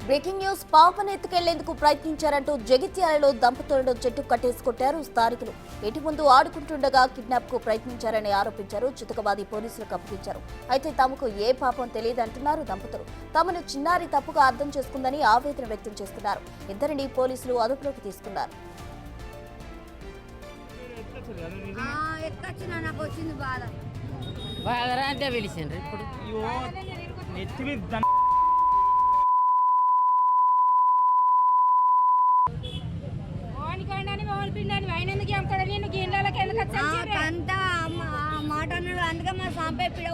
Breaking news. పాపను ఎత్తుకెళ్లేందుకు ప్రయత్నించారంటూ జగిత్యాలలో దంపతులను చెట్టు కట్టేసి కొట్టారు స్థానికులు. ఇంటి ముందు ఆడుకుంటుండగా కిడ్నాప్ కు ప్రయత్నించారని ఆరోపించారు. చితకబాది పోలీసులకు అప్పగించారు. అయితే తమకు ఏ పాపం తెలియదంటున్నారు దంపతులు. తమను చిన్నారి తప్పుగా అర్థం చేసుకుందని ఆవేదన వ్యక్తం చేస్తున్నారు. ఇద్దరిని పోలీసులు అదుపులోకి తీసుకున్నారు. మాట అన్నాడు అందుకే మా సాంపై పిడ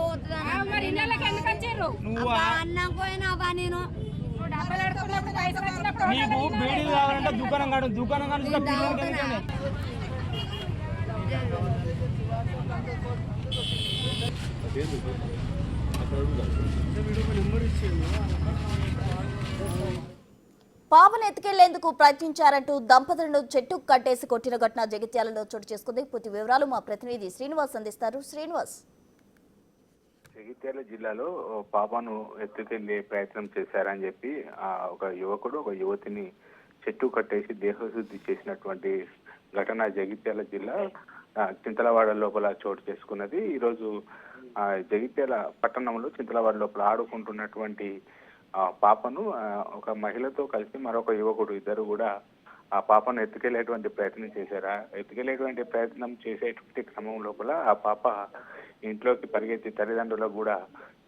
అన్నం పోయినా బా నేను దుకాణం కాదు దుకాణం పాపను ఎత్తుకెళ్లేందుకు ప్రయత్నించారంటూ దంపతులను చెట్టుకు కట్టేసి కొట్టిన ఘటన జగిత్యాలలో చోటు చేసుకుంది. పూర్తి వివరాలు మా ప్రతినిధి శ్రీనివాస్ అందిస్తారు. శ్రీనివాస్. జగిత్యాల జిల్లాలో పాపను ఎత్తుకెళ్లే ప్రయత్నం చేశారని చెప్పి ఒక యువకుడు ఒక యువతిని చెట్టు కట్టేసి దేహశుద్ధి చేసినటువంటి ఘటన జగిత్యాల జిల్లా చింతలవాడ లోపల చోటు చేసుకున్నది. ఈరోజు జగిత్యాల పట్టణంలో చింతలవాడ లోపల ఆడుకుంటున్నటువంటి పాపను ఒక మహిళతో కలిసి మరొక యువకుడు ఇద్దరు కూడా ఆ పాపను ఎత్తుకెళ్లేటువంటి ప్రయత్నం చేశారా. ఎత్తుకెళ్లేటువంటి ప్రయత్నం చేసేటువంటి క్రమం లోపల ఆ పాప ఇంట్లోకి పరిగెత్తి తల్లిదండ్రులకు కూడా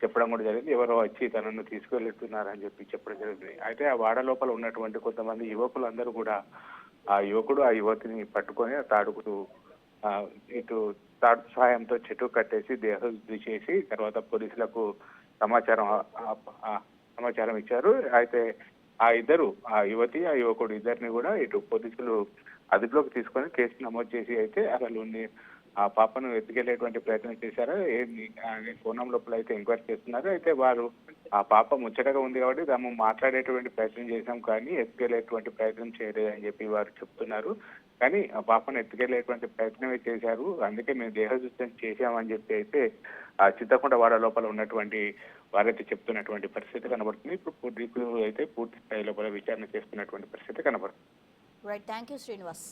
చెప్పడం కూడా జరిగింది. ఎవరో వచ్చి తనను తీసుకెళ్తున్నారని చెప్పి చెప్పడం జరిగింది. అయితే ఆ వాడ లోపల ఉన్నటువంటి కొంతమంది యువకులందరూ కూడా ఆ యువకుడు ఆ యువతిని పట్టుకొని తాడుకుతూ ఇటు తాడు సహాయంతో చెట్టు కట్టేసి దేహశుద్ధి చేసి తర్వాత పోలీసులకు సమాచారం ఇచ్చారు. అయితే ఆ ఇద్దరు ఆ యువతి ఆ యువకుడు ఇద్దరిని కూడా ఇటు పోలీసులు అదుపులోకి తీసుకొని కేసు నమోదు చేసి అయితే అసలు ఆ పాపను ఎత్తుకెళ్లేటువంటి ప్రయత్నం చేశారు. కోణం లోపల అయితే ఎంక్వైరీ చేస్తున్నారు. అయితే వారు ఆ పాప ముచ్చటగా ఉంది కాబట్టి తాము మాట్లాడేటువంటి ప్రయత్నం చేశాం కానీ ఎత్తుకెళ్లేటువంటి ప్రయత్నం చేయలేదని చెప్పి వారు చెప్తున్నారు. కానీ ఆ పాపను ఎత్తుకెళ్లేటువంటి ప్రయత్నమే చేశారు. అందుకే మేము దేహశుద్ధం చేశామని చెప్పి అయితే ఆ చింతకుంట వాడ లోపల ఉన్నటువంటి వారైతే చెప్తున్నటువంటి పరిస్థితి కనబడుతుంది. ఇప్పుడు అయితే పూర్తి స్థాయి లోపల విచారణ చేస్తున్నటువంటి పరిస్థితి కనబడుతుంది. Right, thank you Srinivas.